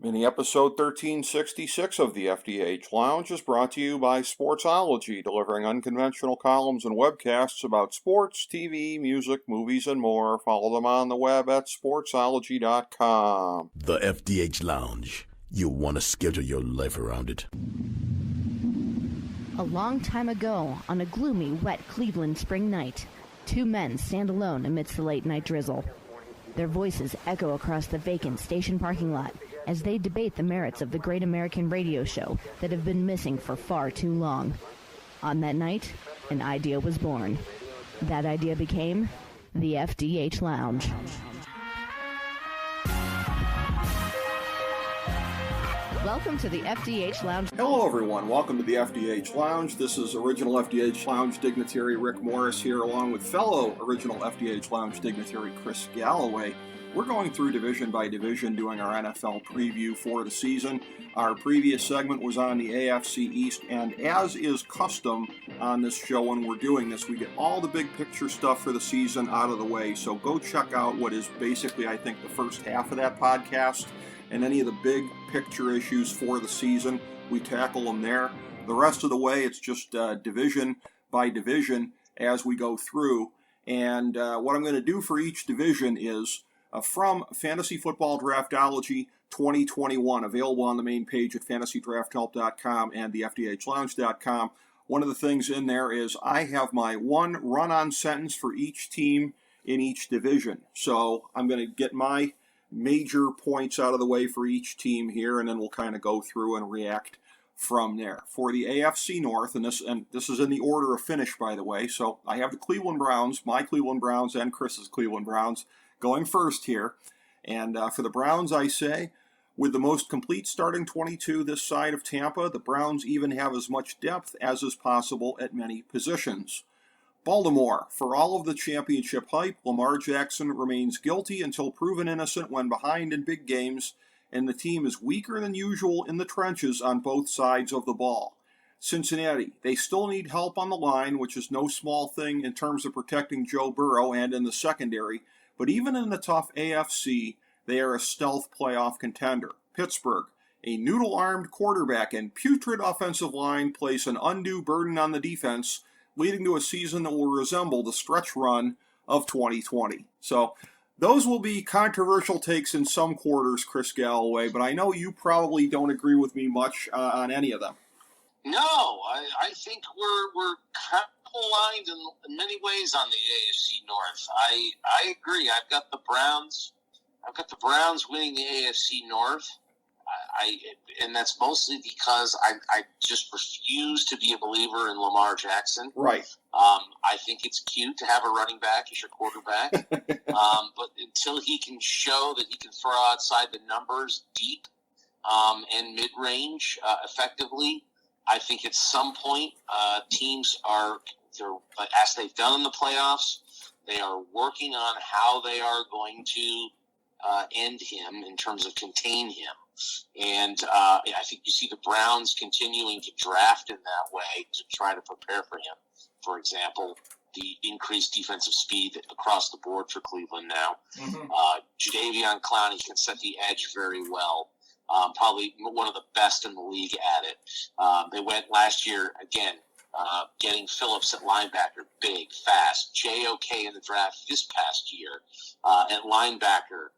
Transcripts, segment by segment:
Mini episode 1366 of the FDH Lounge is brought to you by Sportsology, delivering unconventional columns and webcasts about sports, TV, music, movies, and more. Follow them on the web at sportsology.com. The FDH Lounge. You'll want to schedule your life around it. A long time ago, on a gloomy, wet Cleveland spring night, two men stand alone amidst the late-night drizzle. Their voices echo across the vacant station parking lot as they debate the merits of the great American radio show that have been missing for far too long. On that night, an idea was born. That idea became the FDH Lounge. Welcome to the FDH Lounge. Hello, everyone. Welcome to the FDH Lounge. This is original FDH Lounge dignitary Rick Morris here, along with fellow original FDH Lounge dignitary Chris Galloway. We're going through division by division, doing our NFL preview for the season. Our previous segment was on the AFC East, and as is custom on this show when we're doing this, we get all the big picture stuff for the season out of the way. So go check out what is basically, I think, the first half of that podcast, and any of the big picture issues for the season. We tackle them there. The rest of the way, it's just division by division as we go through. And what I'm going to do for each division is from Fantasy Football Draftology 2021, available on the main page at fantasydrafthelp.com and the FDHlounge.com. One of the things in there is I have my one run-on sentence for each team in each division. So I'm going to get my major points out of the way for each team here, and then we'll kind of go through and react from there. For the AFC North, and this is in the order of finish, by the way, so I have the Cleveland Browns, my Cleveland Browns, and Chris's Cleveland Browns going first here. And for the Browns, I say, with the most complete starting 22 this side of Tampa, the Browns even have as much depth as is possible at many positions. Baltimore, for all of the championship hype, Lamar Jackson remains guilty until proven innocent when behind in big games, and the team is weaker than usual in the trenches on both sides of the ball. Cincinnati, they still need help on the line, which is no small thing in terms of protecting Joe Burrow and in the secondary, but even in the tough AFC, they are a stealth playoff contender. Pittsburgh, a noodle-armed quarterback and putrid offensive line place an undue burden on the defense, leading to a season that will resemble the stretch run of 2020. So those will be controversial takes in some quarters, Chris Galloway, but I know you probably don't agree with me much on any of them. No, I think we're kind of aligned in many ways on the AFC North. I agree. I've got the Browns winning the AFC North. And that's mostly because I just refuse to be a believer in Lamar Jackson. Right. I think it's cute to have a running back as your quarterback. But until he can show that he can throw outside the numbers deep and mid-range effectively, I think at some point teams they're as they've done in the playoffs, they are working on how they are going to end him in terms of contain him. And I think you see the Browns continuing to draft in that way to try to prepare for him. For example, the increased defensive speed across the board for Cleveland now. Mm-hmm. Jadeveon Clowney can set the edge very well. Probably one of the best in the league at it. They went last year, again, getting Phillips at linebacker, big, fast. JOK in the draft this past year at linebacker.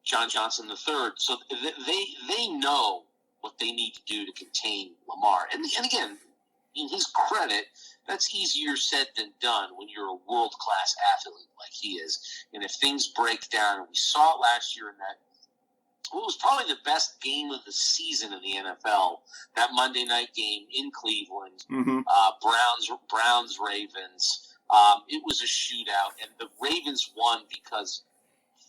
John Johnson III. So they know what they need to do to contain Lamar. And again, in his credit, that's easier said than done when you're a world-class athlete like he is. And if things break down, and we saw it last year in that, it was probably the best game of the season in the NFL, that Monday night game in Cleveland, mm-hmm. Browns, Ravens. It was a shootout, and the Ravens won because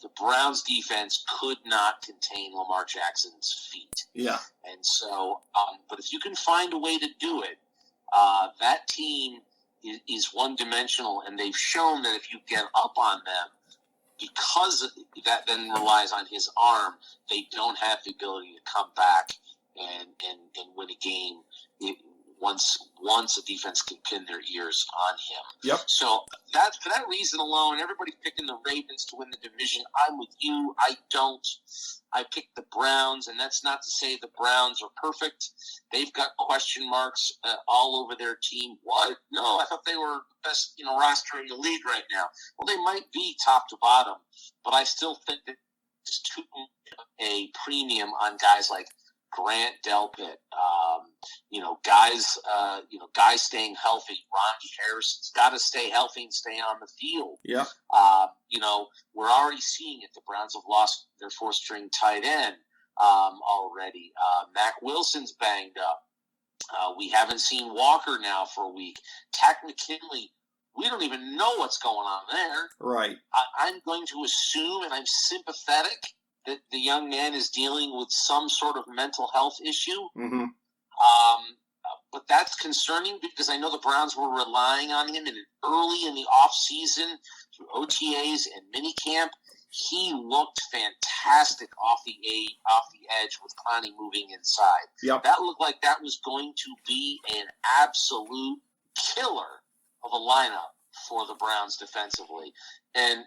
the Browns defense could not contain Lamar Jackson's feet. Yeah. And so, but if you can find a way to do it, that team is one-dimensional, and they've shown that if you get up on them, because that then relies on his arm, they don't have the ability to come back and win a game once a defense can pin their ears on him. Yep. So for that reason alone, everybody picking the Ravens to win the division. I'm with you. I don't. I picked the Browns, and that's not to say the Browns are perfect. They've got question marks all over their team. What? No, I thought they were the best roster in the league right now. Well, they might be top to bottom, but I still think that it's too a premium on guys like Grant Delpit, guys staying healthy. Ronnie Harrison's got to stay healthy and stay on the field. Yeah. We're already seeing it. The Browns have lost their fourth-string tight end already. Mac Wilson's banged up. We haven't seen Walker now for a week. Tack McKinley, we don't even know what's going on there. Right. I'm going to assume, and I'm sympathetic, that the young man is dealing with some sort of mental health issue. Mm-hmm. But that's concerning because I know the Browns were relying on him early in the offseason through OTAs and minicamp. He looked fantastic off the edge with Clowney moving inside. Yep. That looked like that was going to be an absolute killer of a lineup for the Browns defensively. And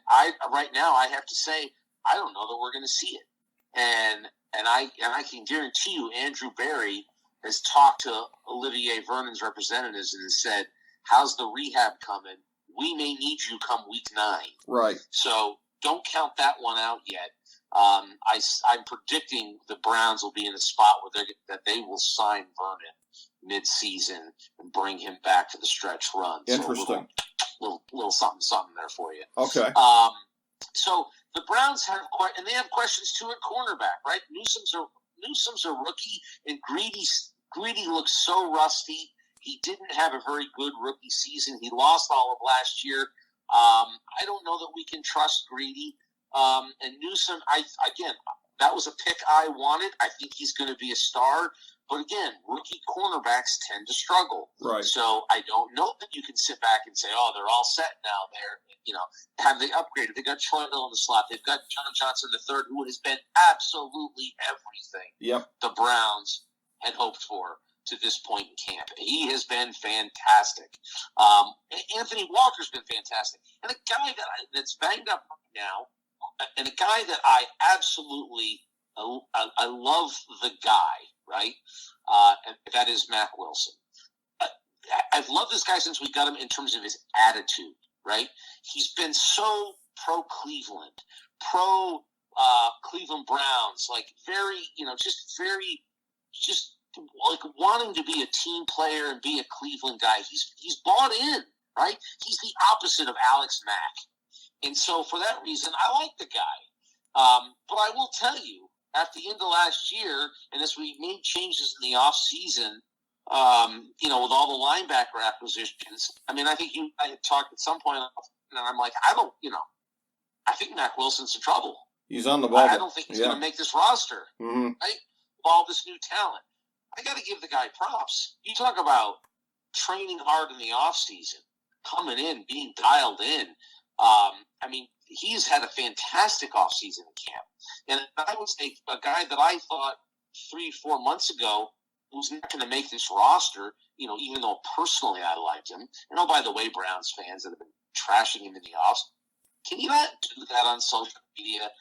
right now I have to say, I don't know that we're going to see it. And I can guarantee you Andrew Berry has talked to Olivier Vernon's representatives and has said, how's the rehab coming? We may need you come week 9. Right. So don't count that one out yet. I'm predicting the Browns will be in a spot where they will sign Vernon mid-season and bring him back for the stretch run. Interesting. So little something there for you. Okay. So the Browns have they have questions too at cornerback, right? Newsome's a rookie, and Greedy looks so rusty. He didn't have a very good rookie season. He lost all of last year. I don't know that we can trust Greedy. And Newsome, that was a pick I wanted. I think he's going to be a star. But again, rookie cornerbacks tend to struggle. Right. So I don't know that you can sit back and say, oh, they're all set now. Have they upgraded? They've got Troy Hill in the slot. They've got John Johnson III, who has been absolutely everything the Browns had hoped for to this point in camp. He has been fantastic. Anthony Walker's been fantastic. And a guy that's banged up right now, and a guy that I absolutely I love the guy, right? And that is Mac Wilson. I've loved this guy since we got him in terms of his attitude, right? He's been so pro-Cleveland, pro-Cleveland Browns, like very, just like wanting to be a team player and be a Cleveland guy. He's bought in, right? He's the opposite of Alex Mack. And so for that reason, I like the guy. But I will tell you, at the end of last year, and as we made changes in the offseason, with all the linebacker acquisitions, I think I had talked at some point, and I'm like, I think Mac Wilson's in trouble. He's on the bubble. I don't think he's going to make this roster, mm-hmm. right? With all this new talent. I got to give the guy props. You talk about training hard in the offseason, coming in, being dialed in. He's had a fantastic offseason in camp. And I would say a guy that I thought 3-4 months ago was not going to make this roster, even though personally I liked him. And by the way, Browns fans that have been trashing him in the offs, can you not do that on social media?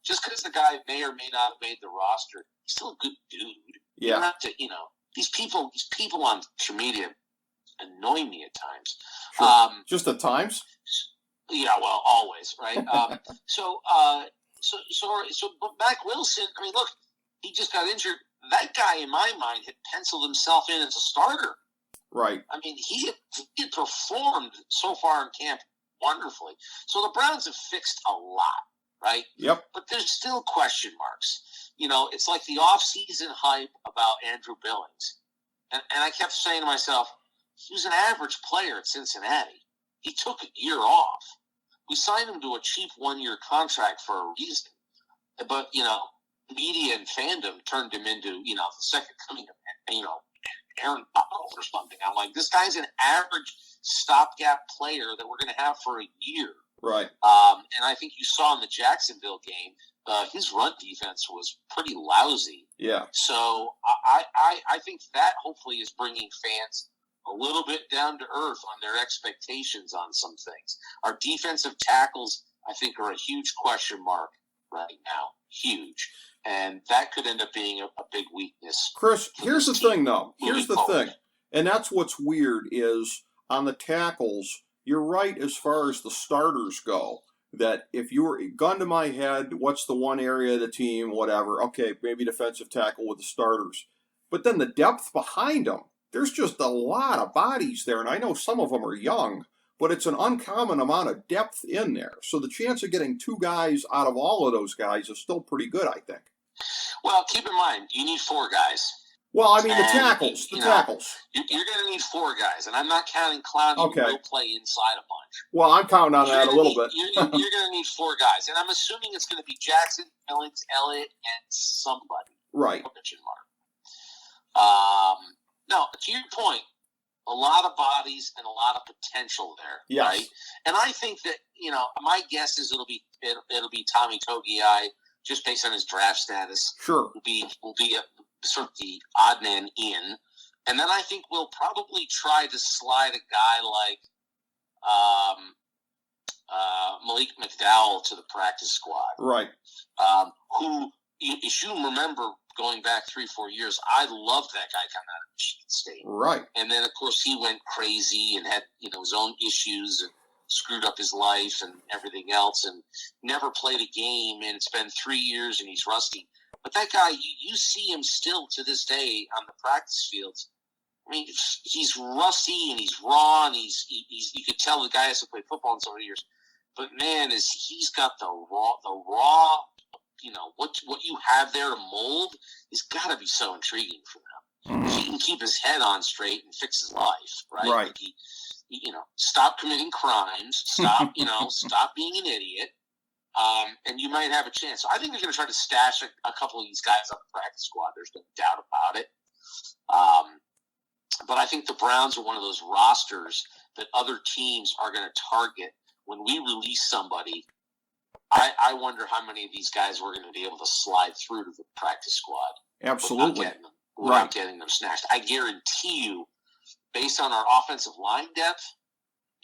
Just because the guy may or may not have made the roster, he's still a good dude. Yeah. You don't have to, these people on social media annoy me at times. Sure. Just at times? Yeah, well, always, right? But Mac Wilson, look, he just got injured. That guy, in my mind, had penciled himself in as a starter. Right. He had performed so far in camp wonderfully. So the Browns have fixed a lot, right? Yep. But there's still question marks. It's like the off-season hype about Andrew Billings. And I kept saying to myself, he was an average player at Cincinnati. He took a year off. We signed him to a cheap 1-year contract for a reason. But, media and fandom turned him into, the second coming of, Aaron Donald or something. I'm like, this guy's an average stopgap player that we're going to have for a year. Right. And I think you saw in the Jacksonville game, his run defense was pretty lousy. Yeah. So I think that hopefully is bringing fans a little bit down to earth on their expectations on some things. Our defensive tackles, I think, are a huge question mark right now. Huge. And that could end up being a big weakness. Chris, here's the thing, though. Here's the thing. And that's what's weird is on the tackles, you're right as far as the starters go. That if you were gun to my head, what's the one area of the team, whatever, okay, maybe defensive tackle with the starters. But then the depth behind them, there's just a lot of bodies there, and I know some of them are young, but it's an uncommon amount of depth in there. So the chance of getting 2 guys out of all of those guys is still pretty good, I think. Well, keep in mind, you need 4 guys. Well, I mean, the tackles. You're going to need 4 guys, and I'm not counting Clowney, who will play inside a bunch. Well, I'm counting on that a little bit. You're going to need 4 guys, and I'm assuming it's going to be Jackson, Billings, Elliott, and somebody. Right. No, to your point, a lot of bodies and a lot of potential there, yes. Right? And I think that, my guess is it'll be Tommy Togiai, just based on his draft status. Sure. Will be a sort of the odd man in. And then I think we'll probably try to slide a guy like Malik McDowell to the practice squad. Right. Who, if you remember going back 3-4 years, I loved that guy coming out of Michigan State. Right. And then, of course, he went crazy and had, his own issues and screwed up his life and everything else and never played a game. And it's been 3 years and he's rusty. But that guy, you see him still to this day on the practice fields. I mean, he's rusty and he's raw and you could tell the guy hasn't played football in so many years. But man, he's got the raw, what you have there to mold has got to be so intriguing for them. If he can keep his head on straight and fix his life, right? Right. Like he stop committing crimes, stop being an idiot. And you might have a chance. So I think they're going to try to stash a couple of these guys on the practice squad. There's no doubt about it. But I think the Browns are one of those rosters that other teams are going to target when we release somebody. I wonder how many of these guys we're going to be able to slide through to the practice squad. Absolutely. Without getting them snatched. I guarantee you, based on our offensive line depth,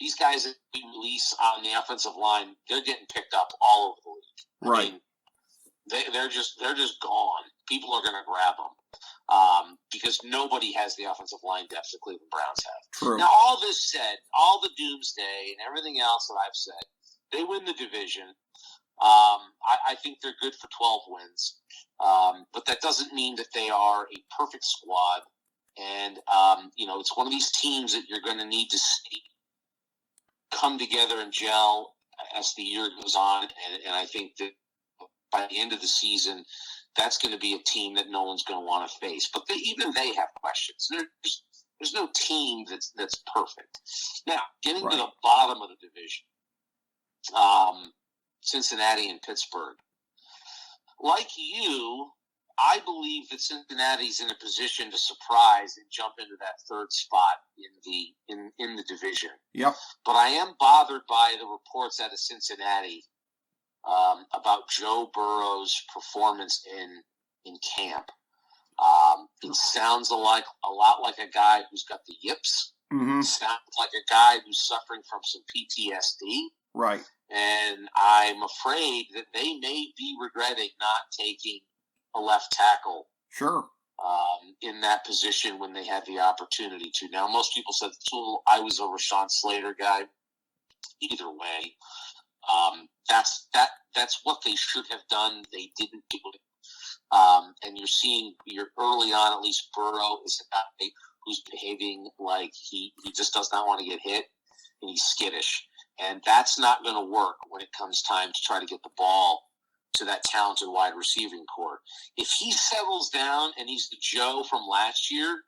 these guys that we release on the offensive line, they're getting picked up all over the league. Right. I mean, they're just gone. People are going to grab them because nobody has the offensive line depth the Cleveland Browns have. True. Now, all this said, all the doomsday and everything else that I've said, they win the division. I think they're good for 12 wins, but that doesn't mean that they are a perfect squad. And it's one of these teams that you're going to need to see come together and gel as the year goes on. And I think that by the end of the season, that's going to be a team that no one's going to want to face. But even they have questions. There's no team that's perfect. Now, getting to the bottom of the division, Cincinnati and Pittsburgh. Like you, I believe that Cincinnati's in a position to surprise and jump into that third spot in the division. Yep. But I am bothered by the reports out of Cincinnati about Joe Burrow's performance in camp. It sounds a lot like a guy who's got the yips. Mm-hmm. Sounds like a guy who's suffering from some PTSD. Right. And I'm afraid that they may be regretting not taking a left tackle. Sure. In that position when they had the opportunity to. Now, most people said, I was a Rashawn Slater guy. Either way, that's what they should have done. They didn't do it. And you're early on, at least Burrow is a guy who's behaving like he just does not want to get hit, and he's skittish. And that's not going to work when it comes time to try to get the ball to that talented wide receiving core. If he settles down and he's the Joe from last year,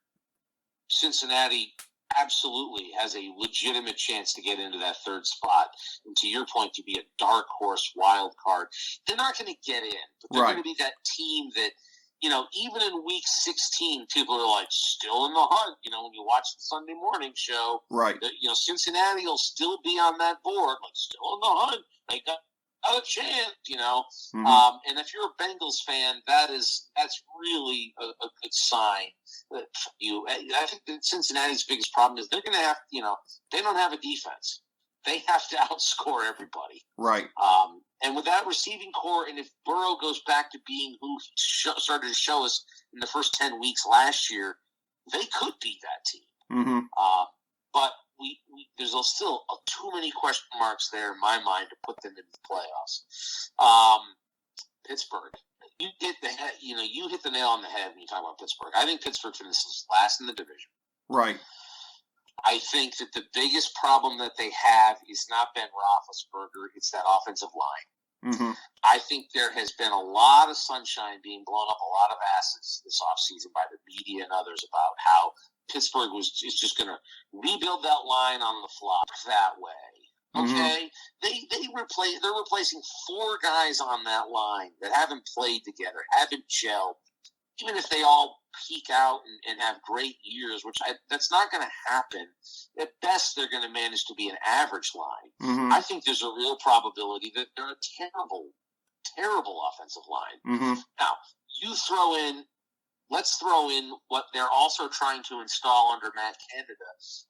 Cincinnati absolutely has a legitimate chance to get into that third spot. And to your point, to be a dark horse wild card. They're not going to get in, but they're going to be that team that, even in week 16, people are like still in the hunt. When you watch the Sunday morning show, right? Cincinnati will still be on that board, like still in the hunt. They got a chance, And if you're a Bengals fan, that's really a good sign for you. I think that Cincinnati's biggest problem is they're going to have, they don't have a defense. They have to outscore everybody. Right. And with that receiving core, and if Burrow goes back to being who he started to show us in the first 10 weeks last year, they could beat that team. Mm-hmm. But there's still too many question marks there in my mind to put them in the playoffs. Pittsburgh, you hit the nail on the head when you talk about Pittsburgh. I think Pittsburgh finishes last in the division. Right. I think that the biggest problem that they have is not Ben Roethlisberger; it's that offensive line. Mm-hmm. I think there has been a lot of sunshine being blown up, a lot of assets this offseason by the media and others about how Pittsburgh is just going to rebuild that line on the fly that way. Okay, they're replacing 4 guys on that line that haven't played together, haven't gelled. Even if they all peak out and have great years, that's not going to happen. At best, they're going to manage to be an average line. Mm-hmm. I think there's a real probability that they're a terrible, terrible offensive line. Mm-hmm. Now, let's throw in what they're also trying to install under Matt Canada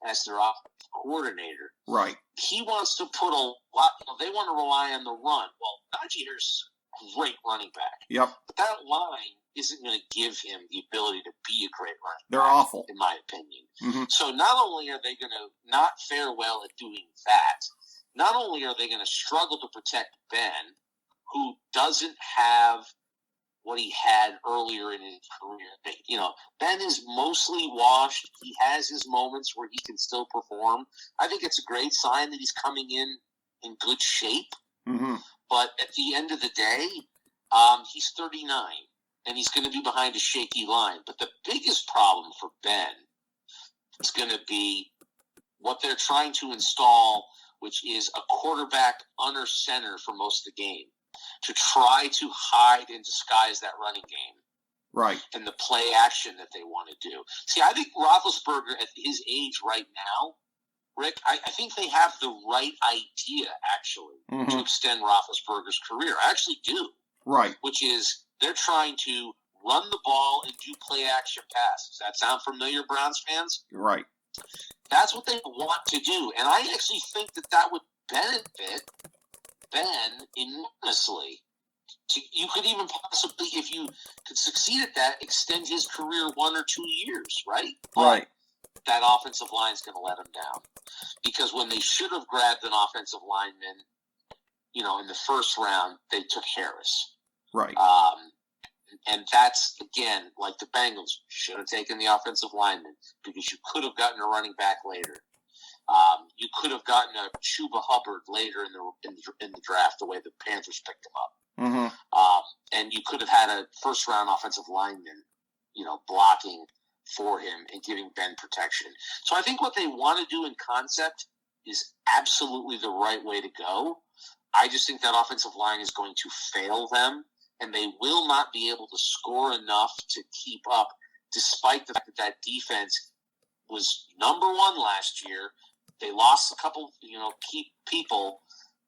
as their offensive coordinator. Right. He wants to put a lot, they want to rely on the run. Well, Najee Harris is a great running back. Yep. But that line isn't going to give him the ability to be a great running back. They're awful, in my opinion. Mm-hmm. So not only are they going to not fare well at doing that, not only are they going to struggle to protect Ben, who doesn't have what he had earlier in his career. Ben is mostly washed. He has his moments where he can still perform. I think it's a great sign that he's coming in good shape. Mm-hmm. But at the end of the day, he's 39. And he's going to be behind a shaky line. But the biggest problem for Ben is going to be what they're trying to install, which is a quarterback under center for most of the game, to try to hide and disguise that running game. Right. And the play action that they want to do. See, I think Roethlisberger at his age right now, Rick, I think they have the right idea, actually, to extend Roethlisberger's career. I actually do. Right. Which is, they're trying to run the ball and do play-action passes. Does that sound familiar, Browns fans? Right. That's what they want to do. And I actually think that would benefit Ben enormously. You could even possibly, if you could succeed at that, extend his career 1 or 2 years, right? Right. But that offensive line is going to let him down. Because when they should have grabbed an offensive lineman, in the first round, they took Harris. Right. And that's, again, like the Bengals, should have taken the offensive lineman because you could have gotten a running back later. You could have gotten a Chuba Hubbard later in the draft, the way the Panthers picked him up. Mm-hmm. And you could have had a first-round offensive lineman, blocking for him and giving Ben protection. So I think what they want to do in concept is absolutely the right way to go. I just think that offensive line is going to fail them, and they will not be able to score enough to keep up, despite the fact that defense was number 1 last year. They lost a couple, key people,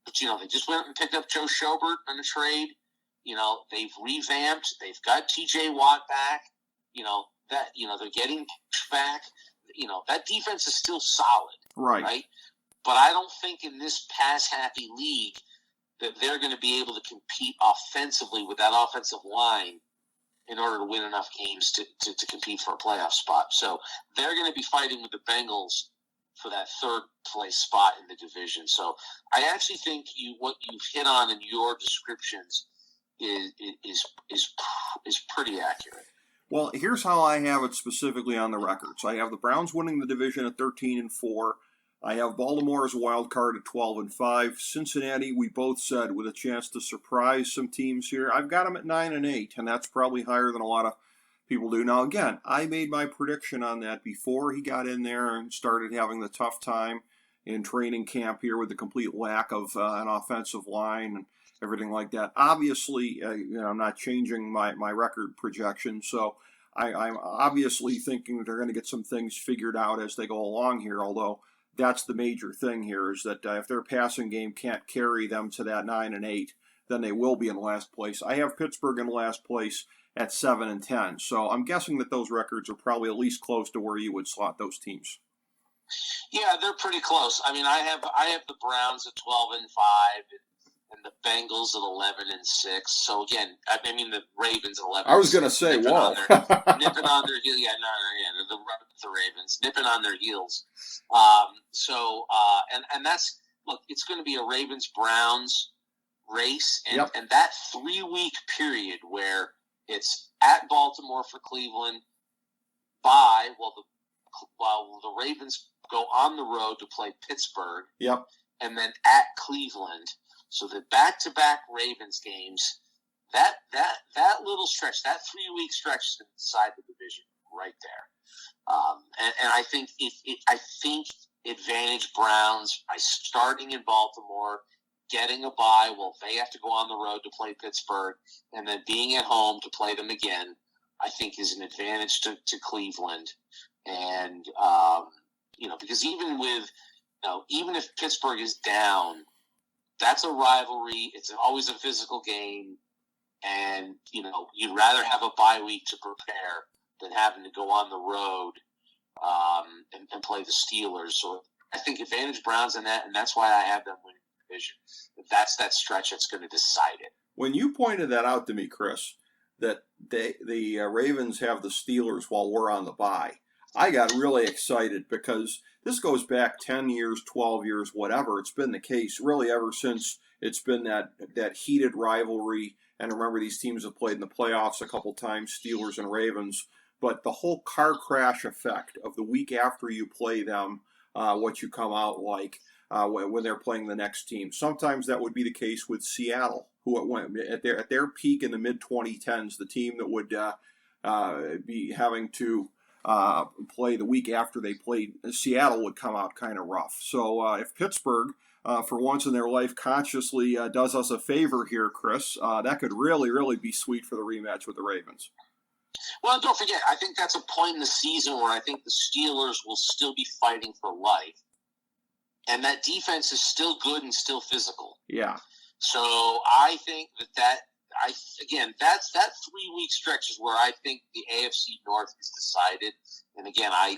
but, they just went and picked up Joe Schobert on a trade. They've revamped. They've got T.J. Watt back. They're getting back. That defense is still solid. Right? But I don't think in this pass-happy league that they're going to be able to compete offensively with that offensive line in order to win enough games to compete for a playoff spot. So they're going to be fighting with the Bengals for that 3rd place spot in the division. So I actually think what you've hit on in your descriptions is pretty accurate. Well, here's how I have it specifically on the records. I have the Browns winning the division at 13-4. I have Baltimore as a wild card at 12-5. Cincinnati, we both said, with a chance to surprise some teams here. I've got them at 9-8, and that's probably higher than a lot of people do. Now, again, I made my prediction on that before he got in there and started having the tough time in training camp here with the complete lack of an offensive line and everything like that. Obviously, I'm not changing my record projection, so I'm obviously thinking that they're going to get some things figured out as they go along here, although that's the major thing here is that if their passing game can't carry them to that 9-8, than they will be in last place. I have Pittsburgh in last place at 7-10. So I'm guessing that those records are probably at least close to where you would slot those teams. Yeah, they're pretty close. I mean, I have the Browns at 12-5 and the Bengals at 11-6. So again, I mean the Ravens at 11. I was going to say, whoa, nipping on their heels. Yeah, no, the Ravens nipping on their heels. And that's look. It's going to be a Ravens Browns race, and yep. and that 3-week period where it's at Baltimore for Cleveland, while the Ravens go on the road to play Pittsburgh, yep, and then at Cleveland. So the back-to-back Ravens games, that little stretch, that 3-week stretch is going to decide the division right there. And I think I think advantage Browns by starting in Baltimore, getting a bye while they have to go on the road to play Pittsburgh, and then being at home to play them again, I think is an advantage to Cleveland. And because even if Pittsburgh is down, that's a rivalry. It's always a physical game, and you'd rather have a bye week to prepare than having to go on the road and play the Steelers. So I think advantage Browns in that, and that's why I have them winning the division. That's that stretch that's going to decide it. When you pointed that out to me, Chris, that the Ravens have the Steelers while we're on the bye, I got really excited because this goes back 10 years, 12 years, whatever. It's been the case really ever since it's been that heated rivalry. And remember, these teams have played in the playoffs a couple times, Steelers and Ravens. But the whole car crash effect of the week after you play them, what you come out like when they're playing the next team. Sometimes that would be the case with Seattle, who went at their peak in the mid-2010s, the team that would be having to play the week after they played Seattle would come out kind of rough. So if Pittsburgh, for once in their life, consciously does us a favor here, Chris, that could really, really be sweet for the rematch with the Ravens. Well, don't forget, I think that's a point in the season where I think the Steelers will still be fighting for life. And that defense is still good and still physical. Yeah. So I think that's that 3-week stretch is where I think the AFC North is decided. And again, I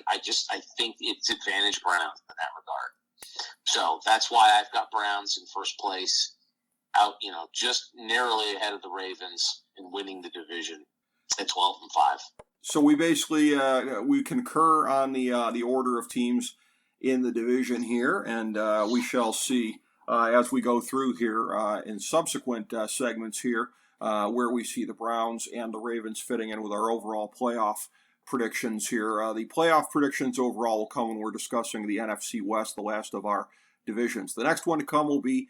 think it's advantage Browns in that regard. So that's why I've got Browns in first place, out, just narrowly ahead of the Ravens and winning the division at 12-5. So we basically we concur on the order of teams in the division here, and we shall see as we go through here in subsequent segments here where we see the Browns and the Ravens fitting in with our overall playoff predictions here. The playoff predictions overall will come when we're discussing the NFC West, the last of our divisions. The next one to come will be